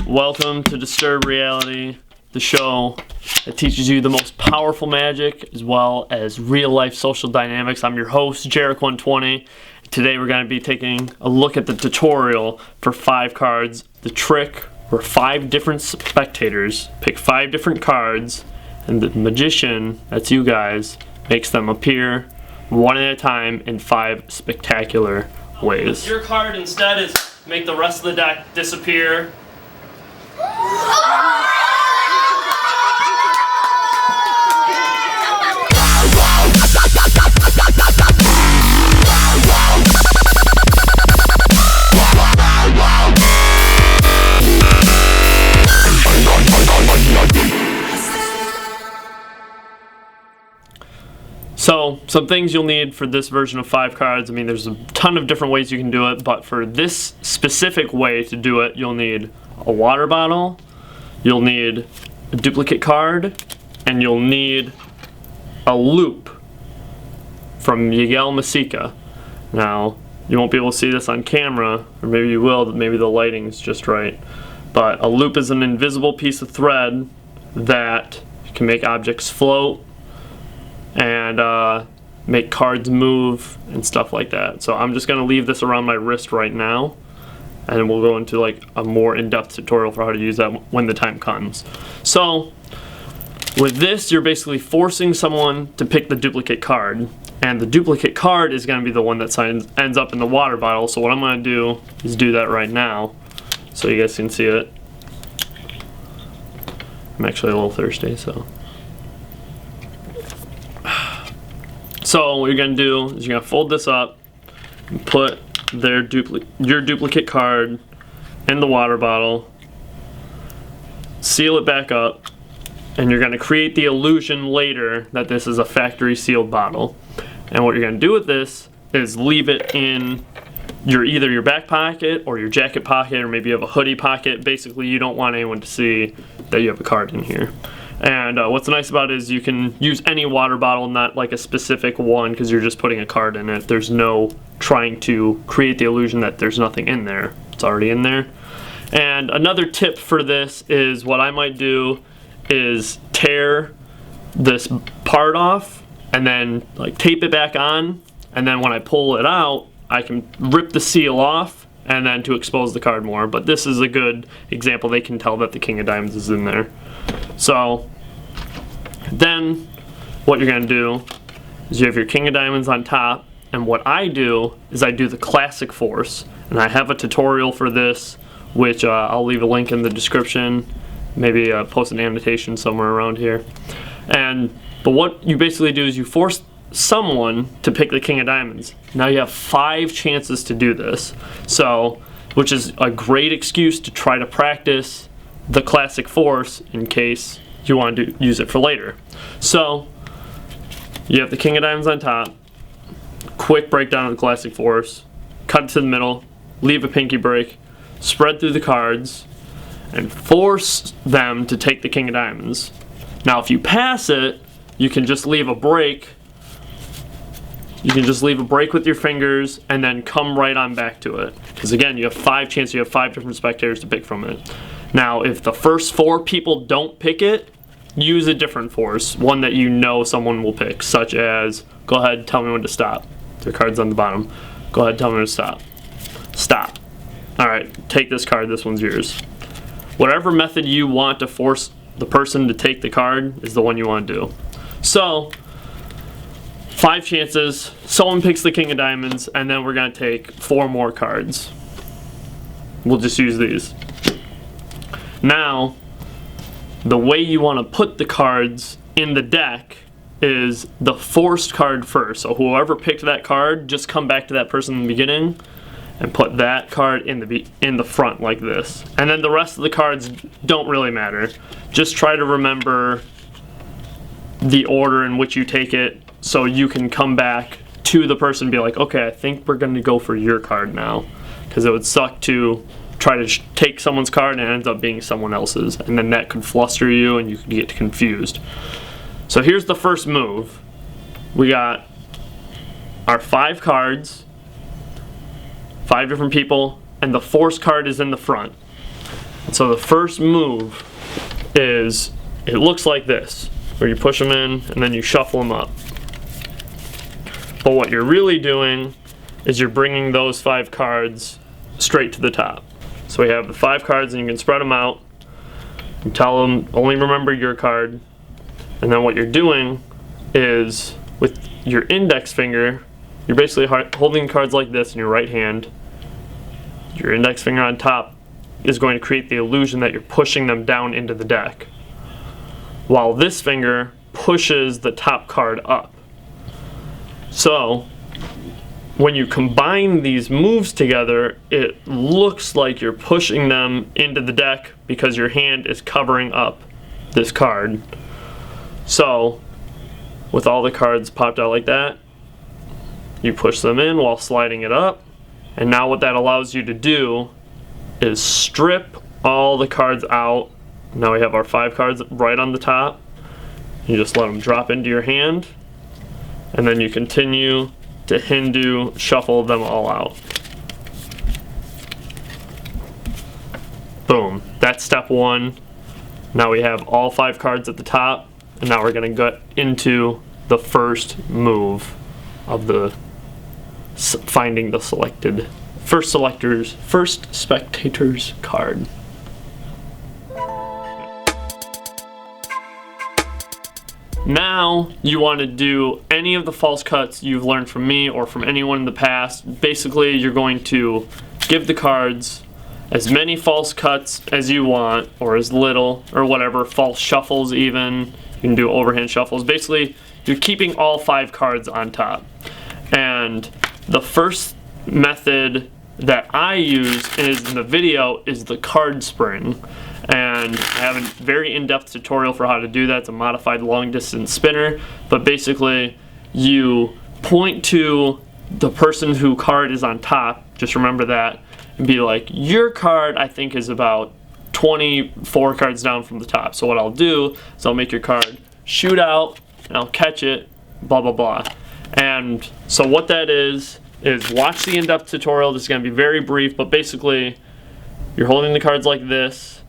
Welcome to Disturbed Reality, the show that teaches you the most powerful magic as well as real-life social dynamics. I'm your host, Jarek120. Today we're going to be taking a look at the tutorial for 5 cards. The trick where 5 different spectators pick 5 different cards, and the magician, that's you guys, makes them appear one at a time in 5 spectacular ways. Your card instead is make the rest of the deck disappear. So, some things you'll need for this version of 5 cards. I mean, there's a ton of different ways you can do it, but for this specific way to do it, you'll need a water bottle, you'll need a duplicate card, and you'll need a loop from Miguel Masica. Now, you won't be able to see this on camera, or maybe you will, maybe the lighting's just right. But a loop is an invisible piece of thread that can make objects float and make cards move and stuff like that. So I'm just going to leave this around my wrist right now, and we'll go into like a more in-depth tutorial for how to use that when the time comes. So with this, you're basically forcing someone to pick the duplicate card, and the duplicate card is going to be the one that ends up in the water bottle. So what I'm going to do is do that right now so you guys can see it. I'm actually a little thirsty, so. So what you're going to do is you're going to fold this up and put your duplicate card in the water bottle, seal it back up, and you're going to create the illusion later that this is a factory sealed bottle. And what you're going to do with this is leave it in either your back pocket or your jacket pocket, or maybe you have a hoodie pocket. Basically, you don't want anyone to see that you have a card in here. And what's nice about it is you can use any water bottle, not like a specific one, because you're just putting a card in it. There's no trying to create the illusion that there's nothing in there. It's already in there. And another tip for this is what I might do is tear this part off and then like tape it back on, and then when I pull it out, I can rip the seal off and then to expose the card more. But this is a good example. They can tell that the King of Diamonds is in there. So then what you're going to do is you have your King of Diamonds on top, and what I do is I do the classic force, and I have a tutorial for this which I'll leave a link in the description, maybe post an annotation somewhere around here. But what you basically do is you force someone to pick the King of Diamonds. Now you have 5 chances to do this, so which is a great excuse to try to practice the classic force in case you want to use it for later. So you have the King of Diamonds on top, quick breakdown of the classic force, cut it to the middle, leave a pinky break, spread through the cards, and force them to take the King of Diamonds. Now if you pass it, you can just leave a break. You can just leave a break with your fingers and then come right on back to it. Because again, you have 5 chances, you have 5 different spectators to pick from it. Now, if the first 4 people don't pick it, use a different force, one that you know someone will pick, such as, go ahead, tell me when to stop. Their card's on the bottom. Go ahead, tell me when to stop. Stop. Alright, take this card, this one's yours. Whatever method you want to force the person to take the card is the one you want to do. So, 5 chances, someone picks the King of Diamonds, and then we're going to take 4 more cards. We'll just use these. Now, the way you want to put the cards in the deck is the forced card first. So whoever picked that card, just come back to that person in the beginning and put that card in the front like this. And then the rest of the cards don't really matter. Just try to remember the order in which you take it, so you can come back to the person and be like, okay, I think we're going to go for your card now. Because it would suck to try to take someone's card and it ends up being someone else's, and then that could fluster you and you could get confused. So here's the first move. We got our 5 cards, 5 different people, and the force card is in the front. So the first move is, it looks like this, where you push them in and then you shuffle them up. But what you're really doing is you're bringing those 5 cards straight to the top. So we have the 5 cards and you can spread them out. You tell them, only remember your card. And then what you're doing is, with your index finger, you're basically holding cards like this in your right hand. Your index finger on top is going to create the illusion that you're pushing them down into the deck, while this finger pushes the top card up. So when you combine these moves together, it looks like you're pushing them into the deck because your hand is covering up this card. So with all the cards popped out like that, you push them in while sliding it up, and now what that allows you to do is strip all the cards out. Now we have our 5 cards right on the top. You just let them drop into your hand, and then you continue to Hindu shuffle them all out. Boom, that's step 1. Now we have all 5 cards at the top, and now we're going to get into the first move of the finding the first spectator's card. Now you want to do any of the false cuts you've learned from me or from anyone in the past. Basically, you're going to give the cards as many false cuts as you want, or as little, or whatever, false shuffles even. You can do overhand shuffles. Basically, you're keeping all 5 cards on top. And the first method that I use in the video is the card spring. And I have a very in-depth tutorial for how to do that. It's a modified long-distance spinner. But basically, you point to the person whose card is on top, just remember that, and be like, your card I think is about 24 cards down from the top. So what I'll do is I'll make your card shoot out, and I'll catch it, blah, blah, blah. And so what that is watch the in-depth tutorial. This is going to be very brief, but basically, you're holding the cards like this,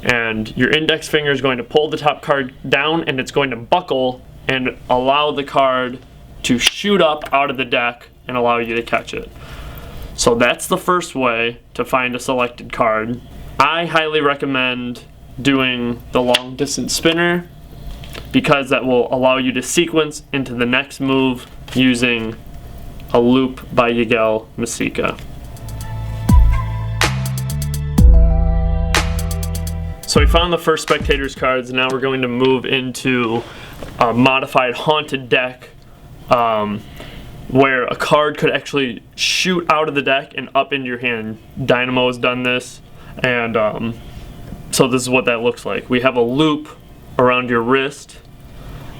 and your index finger is going to pull the top card down, and it's going to buckle and allow the card to shoot up out of the deck and allow you to catch it. So that's the first way to find a selected card. I highly recommend doing the long distance spinner because that will allow you to sequence into the next move using a loop by Yigal Masika. So we found the first spectator's cards, and now we're going to move into a modified haunted deck where a card could actually shoot out of the deck and up into your hand. Dynamo has done this, and so this is what that looks like. We have a loop around your wrist,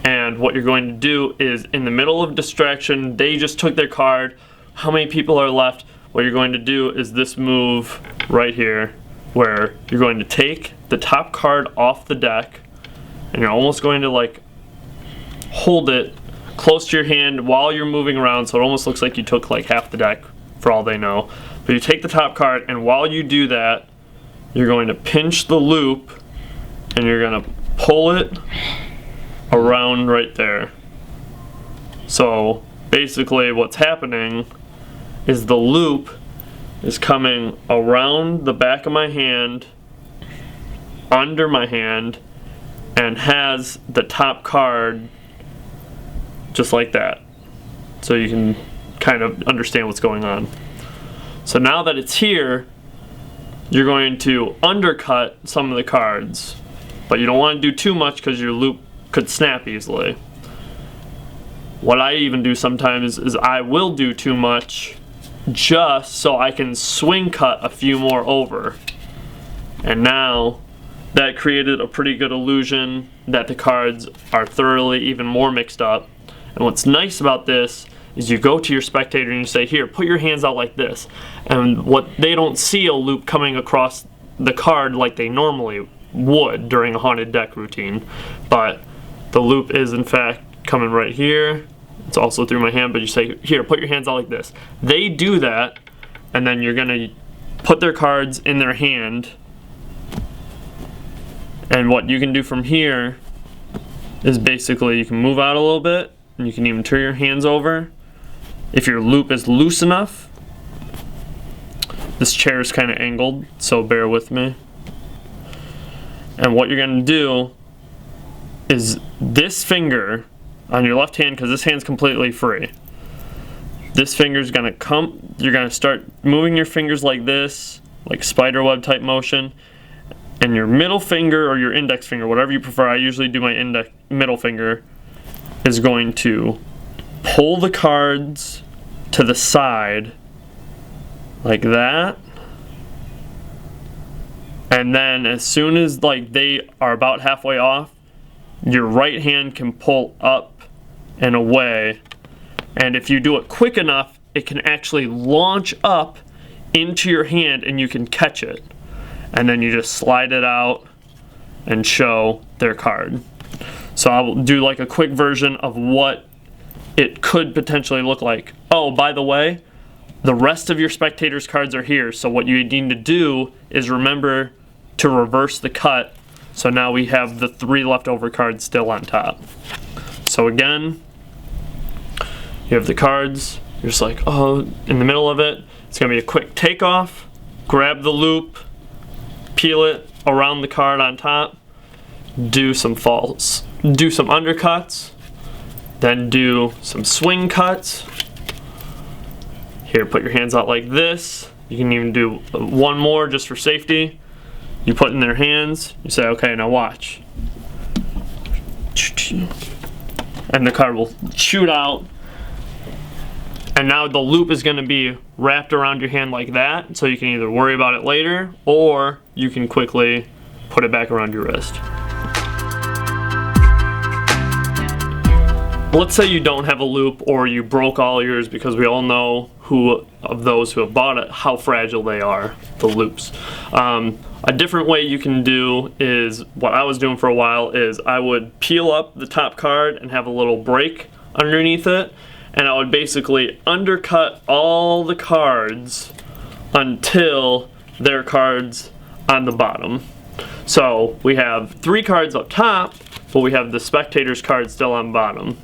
and what you're going to do is, in the middle of distraction, they just took their card, how many people are left? What you're going to do is this move right here, where you're going to take the top card off the deck, and you're almost going to like hold it close to your hand while you're moving around, so it almost looks like you took like half the deck for all they know. But you take the top card, and while you do that, you're going to pinch the loop, and you're going to pull it around right there. So basically what's happening is the loop is coming around the back of my hand, under my hand, and has the top card just like that. So you can kind of understand what's going on. So now that it's here, you're going to undercut some of the cards, but you don't want to do too much because your loop could snap easily. What I even do sometimes is I will do too much just so I can swing cut a few more over. And now that created a pretty good illusion that the cards are thoroughly even more mixed up. And what's nice about this is you go to your spectator and you say, here, put your hands out like this. And what they don't see a loop coming across the card like they normally would during a haunted deck routine. But the loop is in fact coming right here. It's also through my hand, but you say, here, put your hands out like this. They do that, and then you're gonna put their cards in their hand. And what you can do from here is basically you can move out a little bit, and you can even turn your hands over. If your loop is loose enough, this chair is kind of angled, so bear with me. And what you're going to do is this finger on your left hand, because this hand's completely free, this finger's going to come, you're going to start moving your fingers like this, like spider web type motion, and your middle finger or your index finger, whatever you prefer, I usually do my middle finger, is going to pull the cards to the side like that. And then as soon as like they are about halfway off, your right hand can pull up and away. And if you do it quick enough, it can actually launch up into your hand and you can catch it. And then you just slide it out and show their card. So I'll do like a quick version of what it could potentially look like. Oh, by the way, the rest of your spectators' cards are here. So what you need to do is remember to reverse the cut. So now we have the 3 leftover cards still on top. So again, you have the cards. You're just like, oh, in the middle of it. It's gonna be a quick takeoff, grab the loop, peel it around the card on top, do some falls, do some undercuts, then do some swing cuts. Here, put your hands out like this. You can even do one more just for safety. You put in their hands, you say, okay, now watch. And the card will shoot out. And now the loop is going to be wrapped around your hand like that, so you can either worry about it later, or you can quickly put it back around your wrist. Let's say you don't have a loop, or you broke all yours, because we all know who of those who have bought it, how fragile they are, the loops. A different way you can do is, what I was doing for a while, is I would peel up the top card and have a little break underneath it, and I would basically undercut all the cards until their cards on the bottom. So we have 3 cards up top, but we have the spectator's card still on bottom.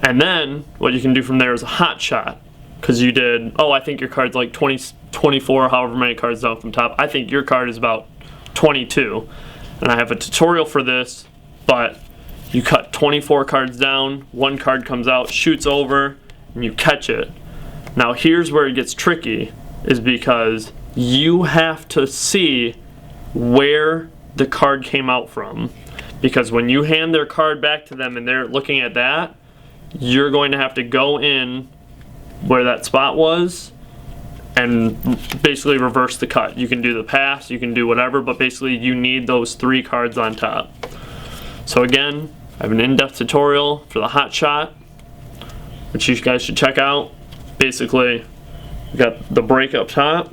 And then what you can do from there is a hot shot, because you did, oh, I think your card's like 24, however many cards down from top. I think your card is about 22. And I have a tutorial for this, but you cut 24 cards down, 1 card comes out, shoots over, and you catch it. Now here's where it gets tricky, is because you have to see where the card came out from. Because when you hand their card back to them and they're looking at that, you're going to have to go in where that spot was and basically reverse the cut. You can do the pass, you can do whatever, but basically you need those 3 cards on top. So again, I have an in-depth tutorial for the hot shot, which you guys should check out. Basically, you got the break up top,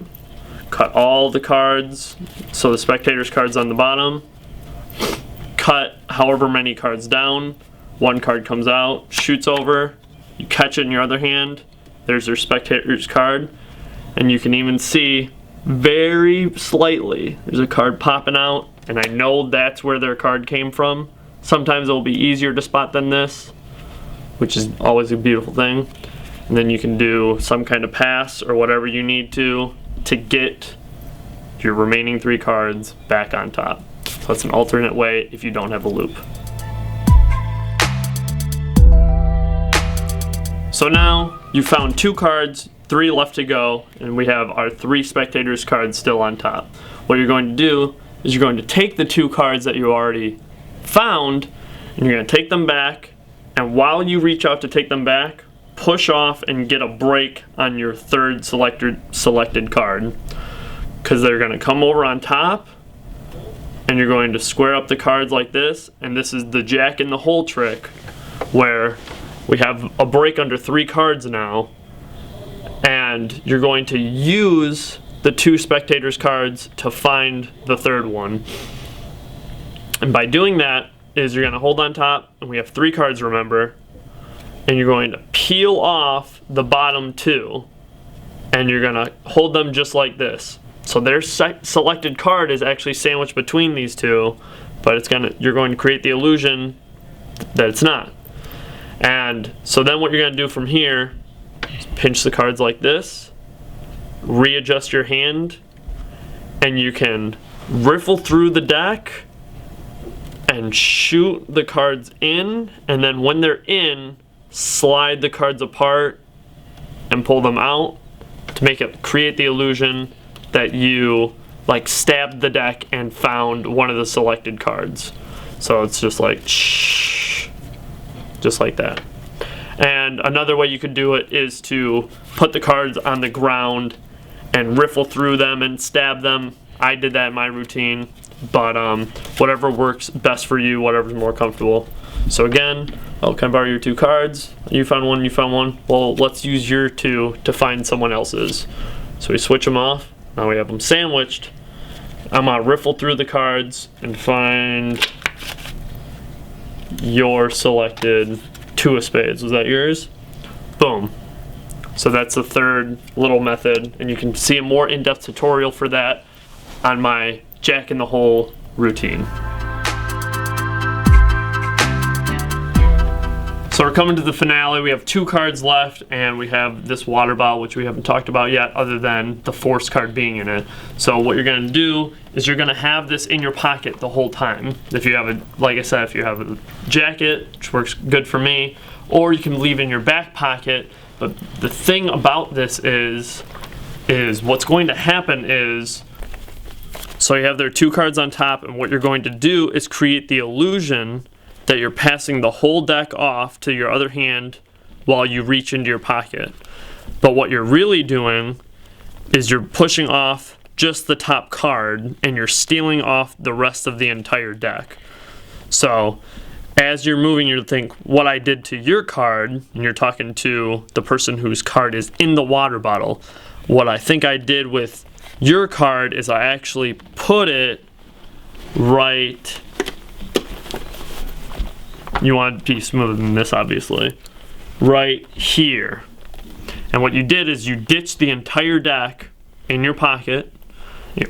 cut all the cards, so the spectator's card's on the bottom, cut however many cards down, 1 card comes out, shoots over, you catch it in your other hand, there's your spectator's card, and you can even see very slightly there's a card popping out, and I know that's where their card came from. Sometimes it will be easier to spot than this, which is always a beautiful thing. And then you can do some kind of pass or whatever you need to get your remaining 3 cards back on top. So that's an alternate way if you don't have a loop. So now you found 2 cards, 3 left to go, and we have our 3 spectators cards still on top. What you're going to do is you're going to take the 2 cards that you already found, and you're going to take them back, and while you reach out to take them back, push off and get a break on your 3rd selected card, because they're going to come over on top, and you're going to square up the cards like this, and this is the jack in the hole trick, where we have a break under 3 cards now, and you're going to use the 2 spectators cards to find the 3rd one. And by doing that is you're going to hold on top, and we have 3 cards, remember, and you're going to peel off the bottom 2. and you're gonna hold them just like this. So their selected card is actually sandwiched between these two, but you're going to create the illusion that it's not. And so then what you're gonna do from here is pinch the cards like this, readjust your hand, and you can riffle through the deck and shoot the cards in, and then when they're in, slide the cards apart and pull them out to create the illusion that you like stabbed the deck and found one of the selected cards. So it's just like shh, just like that. And another way you could do it is to put the cards on the ground and riffle through them and stab them. I did that in my routine, but whatever works best for you, whatever's more comfortable. So again, can I borrow your 2 cards? You found one, you found one. Well, let's use your 2 to find someone else's. So we switch them off. Now we have them sandwiched. I'm gonna riffle through the cards and find your selected 2 of spades. Was that yours? Boom. So that's the third little method, and you can see a more in-depth tutorial for that on my Jack in the Hole routine. So we're coming to the finale. We have 2 cards left, and we have this water bottle, which we haven't talked about yet, other than the force card being in it. So what you're gonna do is you're gonna have this in your pocket the whole time. If you have like I said, if you have a jacket, which works good for me, or you can leave it in your back pocket. But the thing about this is what's going to happen is, so you have their 2 cards on top, and what you're going to do is create the illusion that you're passing the whole deck off to your other hand while you reach into your pocket. But what you're really doing is you're pushing off just the top card, and you're stealing off the rest of the entire deck. So as you're moving, you think, what I did to your card, and you're talking to the person whose card is in the water bottle. What I think I did with your card is I actually put it right, you want to be smoother than this obviously, right here. And what you did is you ditched the entire deck in your pocket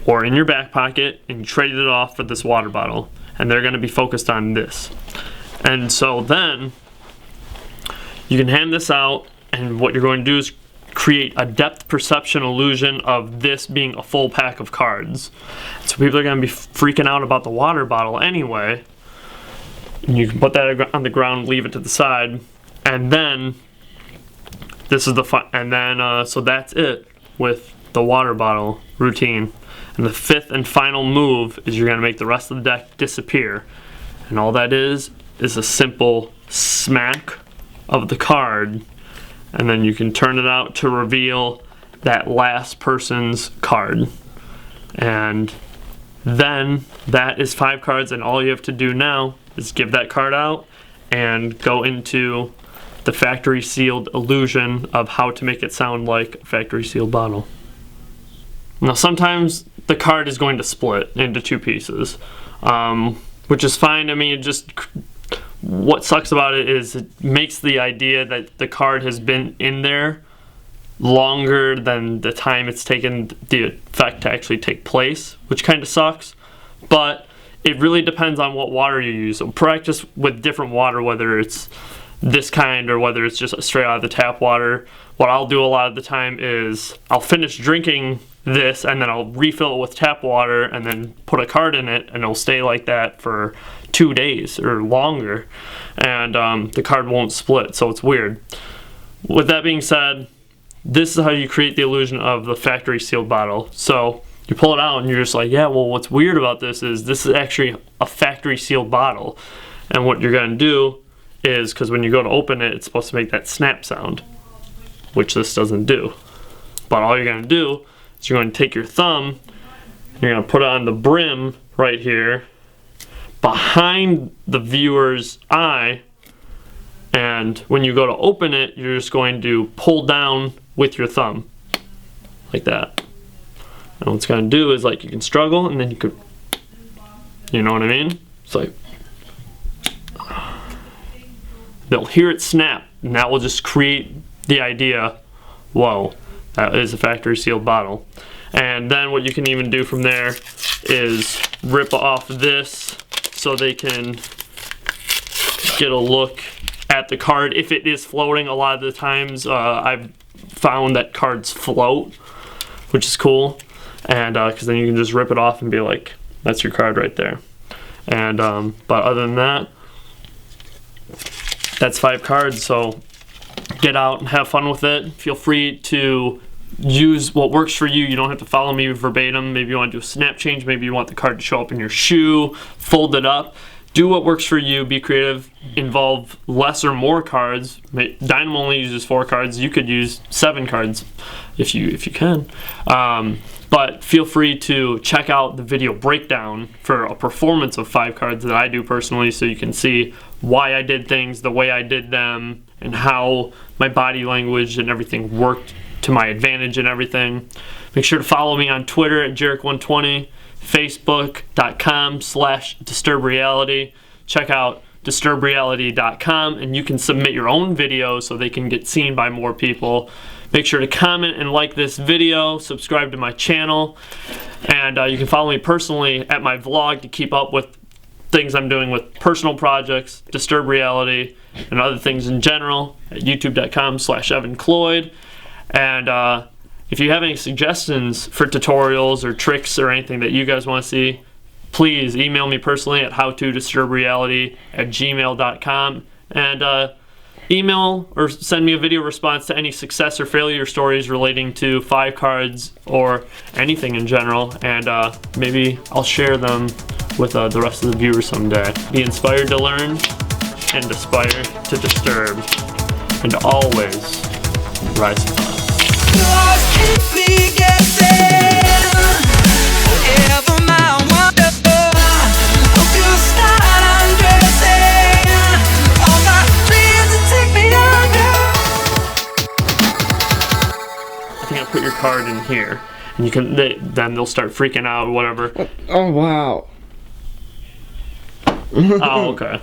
or in your back pocket, and you traded it off for this water bottle, and they're going to be focused on this. And so then you can hand this out, and what you're going to do is create a depth perception illusion of this being a full pack of cards. So people are going to be freaking out about the water bottle anyway. And you can put that on the ground, leave it to the side, and then this is the fun. And then so that's it with the water bottle routine. And the 5th and final move is you're going to make the rest of the deck disappear. And all that is a simple smack of the card, and then you can turn it out to reveal that last person's card. And then that is 5 cards, and all you have to do now is give that card out and go into the factory sealed illusion of how to make it sound like a factory sealed bottle. Now sometimes the card is going to split into 2 pieces, which is fine. I mean, what sucks about it is it makes the idea that the card has been in there longer than the time it's taken the effect to actually take place, which kind of sucks. But it really depends on what water you use. So practice with different water, whether it's this kind or whether it's just straight out of the tap water. What I'll do a lot of the time is I'll finish drinking this, and then I'll refill it with tap water and then put a card in it, and it'll stay like that for 2 days or longer, and the card won't split, so it's weird. With that being said, this is how you create the illusion of the factory sealed bottle. So you pull it out and you're just like, yeah, well, what's weird about this is actually a factory sealed bottle. And what you're going to do is, because when you go to open it, it's supposed to make that snap sound, which this doesn't do. But all you're going to do is you're going to take your thumb and you're going to put it on the brim right here behind the viewer's eye, and when you go to open it, you're just going to pull down with your thumb like that. And what it's going to do is, like, you can struggle, and then you could, you know what I mean? It's like they'll hear it snap, and that will just create the idea, whoa, That is a factory sealed bottle. And then what you can even do from there is rip off this so they can get a look at the card. If it is floating, a lot of the times I've found that cards float, which is cool. And because then you can just rip it off and be like, that's your card right there. And but other than that, that's 5 cards. So get out and have fun with it. Feel free to use what works for you. You don't have to follow me verbatim. Maybe you want to do a snap change. Maybe you want the card to show up in your shoe. Fold it up. Do what works for you. Be creative. Involve less or more cards. Dynamo only uses 4 cards. You could use 7 cards if you can. But feel free to check out the video breakdown for a performance of 5 cards that I do personally, so you can see why I did things the way I did them and how my body language and everything worked to my advantage and everything. Make sure to follow me on Twitter at Jarek120, Facebook.com/DisturbReality. Check out DisturbReality.com, and you can submit your own videos so they can get seen by more people. Make sure to comment and like this video, subscribe to my channel, and you can follow me personally at my vlog to keep up with things I'm doing with personal projects, Disturb Reality, and other things in general at youtube.com/EvanCloyd. And if you have any suggestions for tutorials or tricks or anything that you guys want to see, please email me personally at howtodisturb.reality@gmail.com, and email or send me a video response to any success or failure stories relating to 5 cards or anything in general, and maybe I'll share them with the rest of the viewers someday. Be inspired to learn and aspire to disturb, and always rise above. Put your card in here, and you can then they'll start freaking out or whatever. Oh wow. Oh, okay.